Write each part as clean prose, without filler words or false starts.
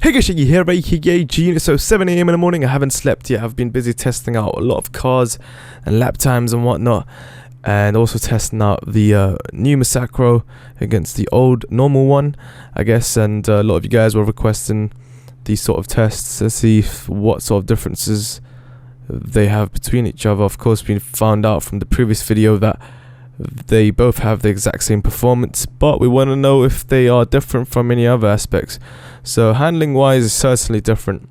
Hey guys, Shiggy here, aka so 7 AM in the morning. I haven't slept yet. I've been busy testing out a lot of cars and lap times and whatnot, and also testing out the new Massacro against the old normal one, I guess. And a lot of you guys were requesting these sort of tests to see what sort of differences they have between each other. Of course, we found out from the previous video that they both have the exact same performance, but we want to know if they are different from any other aspects. So handling wise is certainly different,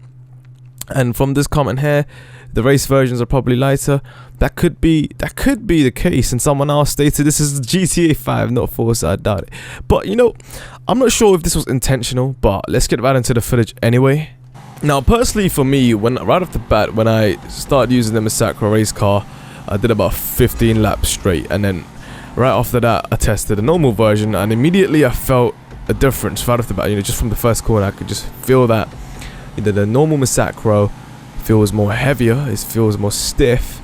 and from this comment here, the race versions are probably lighter. That could be the case, and someone else stated this is GTA 5, not 4, so I doubt it. But you know, I'm not sure if this was intentional, but let's get right into the footage anyway. Now personally for me, right off the bat, when I started using the Massacro race car, I did about 15 laps straight, and then right after that I tested the normal version, and immediately I felt a difference right off the bat. You know, just from the first corner I could just feel that the normal Massacro feels more heavier, it feels more stiff,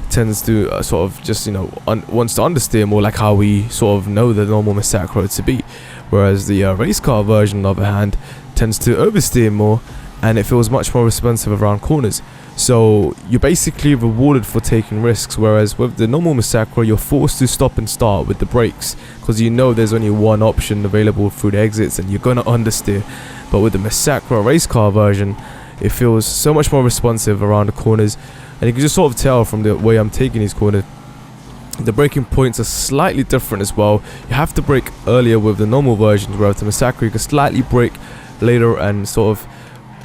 tends to sort of just, you know, wants to understeer more, like how we sort of know the normal Massacro to be, whereas the race car version on the other hand tends to oversteer more, and it feels much more responsive around corners. So you're basically rewarded for taking risks, whereas with the normal Massacro you're forced to stop and start with the brakes, because you know there's only one option available through the exits and you're gonna understeer. But with the Massacro race car version, it feels so much more responsive around the corners, and you can just sort of tell from the way I'm taking these corners, the braking points are slightly different as well. You have to brake earlier with the normal version, whereas the Massacro you can slightly brake later and sort of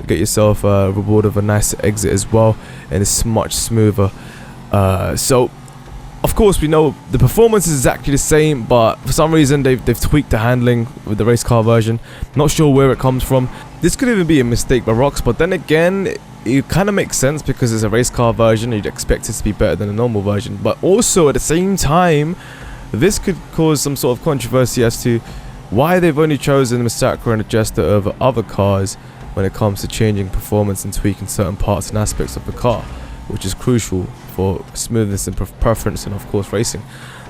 get yourself a reward of a nice exit as well, and it's much smoother. So of course we know the performance is exactly the same, but for some reason they've tweaked the handling with the race car version. Not sure where it comes from. This could even be a mistake by Rox, but then again it kind of makes sense because it's a race car version, you'd expect it to be better than a normal version. But also at the same time, this could cause some sort of controversy as to why they've only chosen the Massacro and the Jester over other cars when it comes to changing performance and tweaking certain parts and aspects of the car, which is crucial for smoothness and preference and of course racing.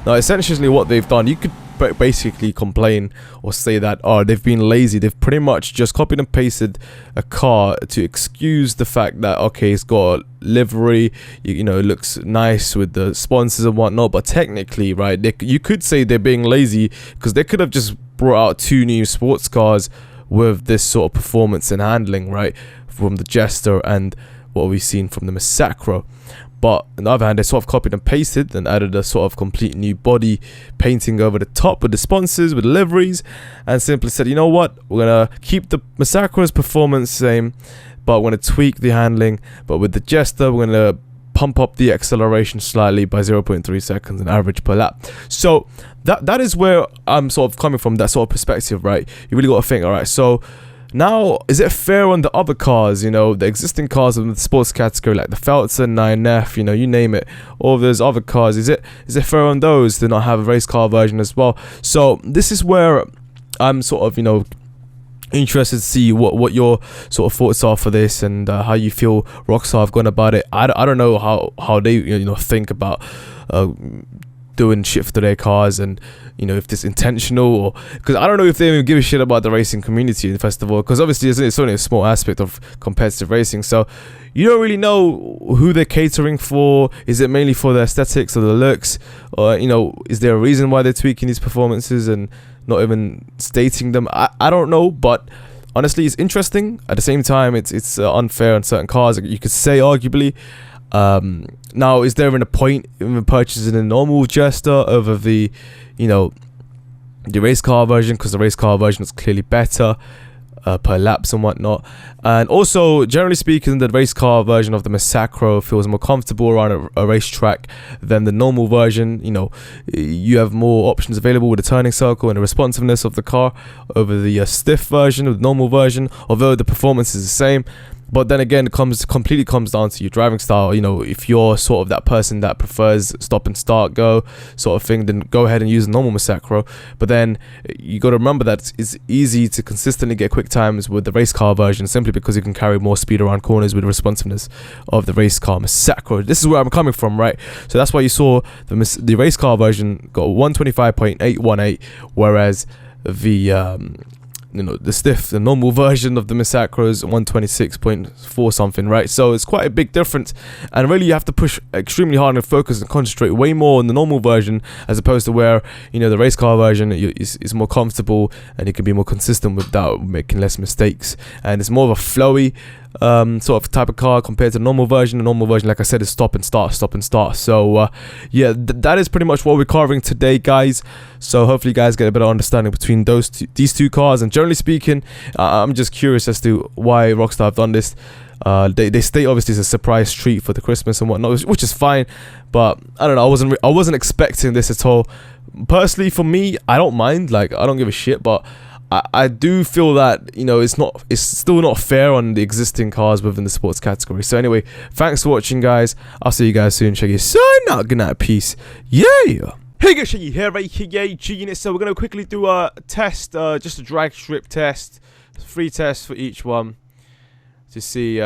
Now essentially what they've done, you could basically complain or say that, oh, they've been lazy. They've pretty much just copied and pasted a car to excuse the fact that, okay, it's got livery, you know, it looks nice with the sponsors and whatnot, but technically, right, you could say they're being lazy because they could have just brought out 2 new sports cars with this sort of performance and handling, right, from the Jester and what we've seen from the Massacro. But on the other hand, they sort of copied and pasted and added a sort of complete new body painting over the top with the sponsors, with the liveries, and simply said, you know what, we're gonna keep the Massacro's performance same, but we're gonna tweak the handling. But with the Jester, we're gonna pump up the acceleration slightly by 0.3 seconds on average per lap. So that is where I'm sort of coming from, that sort of perspective, right? You really got to think, all right, so now is it fair on the other cars, you know, the existing cars in the sports category like the Feltzer 9F, you know, you name it, all of those other cars, is it fair on those to not have a race car version as well? So this is where I'm sort of, you know, interested to see what your sort of thoughts are for this, and how you feel Rockstar have gone about it. I don't know how they, you know, think about doing shit for their cars, and you know, if this intentional, or because I don't know if they even give a shit about the racing community first of all, because obviously it's only a small aspect of competitive racing, so you don't really know who they're catering for. Is it mainly for the aesthetics or the looks, or you know, is there a reason why they're tweaking these performances and not even stating them? I don't know, but honestly it's interesting. At the same time, it's unfair on certain cars, you could say, arguably. Now, is there even a point in purchasing a normal Jester over the, you know, the race car version, because the race car version is clearly better per laps and whatnot? And also, generally speaking, the race car version of the Massacro feels more comfortable around a racetrack than the normal version. You know, you have more options available with the turning circle and the responsiveness of the car over the stiff version, of the normal version, although the performance is the same. But then again, it completely comes down to your driving style. You know, if you're sort of that person that prefers stop and start go sort of thing, then go ahead and use a normal Massacro. But then you got to remember that it's easy to consistently get quick times with the race car version, simply because you can carry more speed around corners with the responsiveness of the race car Massacro. This is where I'm coming from, right? So that's why you saw the race car version got 125.818, whereas the the normal version of the Massacro is 126.4 something, right? So it's quite a big difference, and really you have to push extremely hard and focus and concentrate way more on the normal version, as opposed to where the race car version is more comfortable and you can be more consistent without making less mistakes, and it's more of a flowy sort of type of car compared to the normal version. The normal version, like I said, is stop and start. So yeah, that is pretty much what we're covering today, guys. So hopefully you guys get a better understanding between these two cars, and generally speaking, I'm just curious as to why Rockstar have done this. They state obviously it's a surprise treat for the Christmas and whatnot, which is fine, but I don't know, I wasn't expecting this at all. Personally, for me, I don't mind, like I don't give a shit, but I do feel that it's still not fair on the existing cars within the sports category. So anyway, thanks for watching, guys. I'll see you guys soon. Check you soon out. Good night, peace. Yeah. Hey guys, Shaggy here, aka G-Unit. So we're gonna quickly do a test, just a drag strip test, 3 tests for each one to see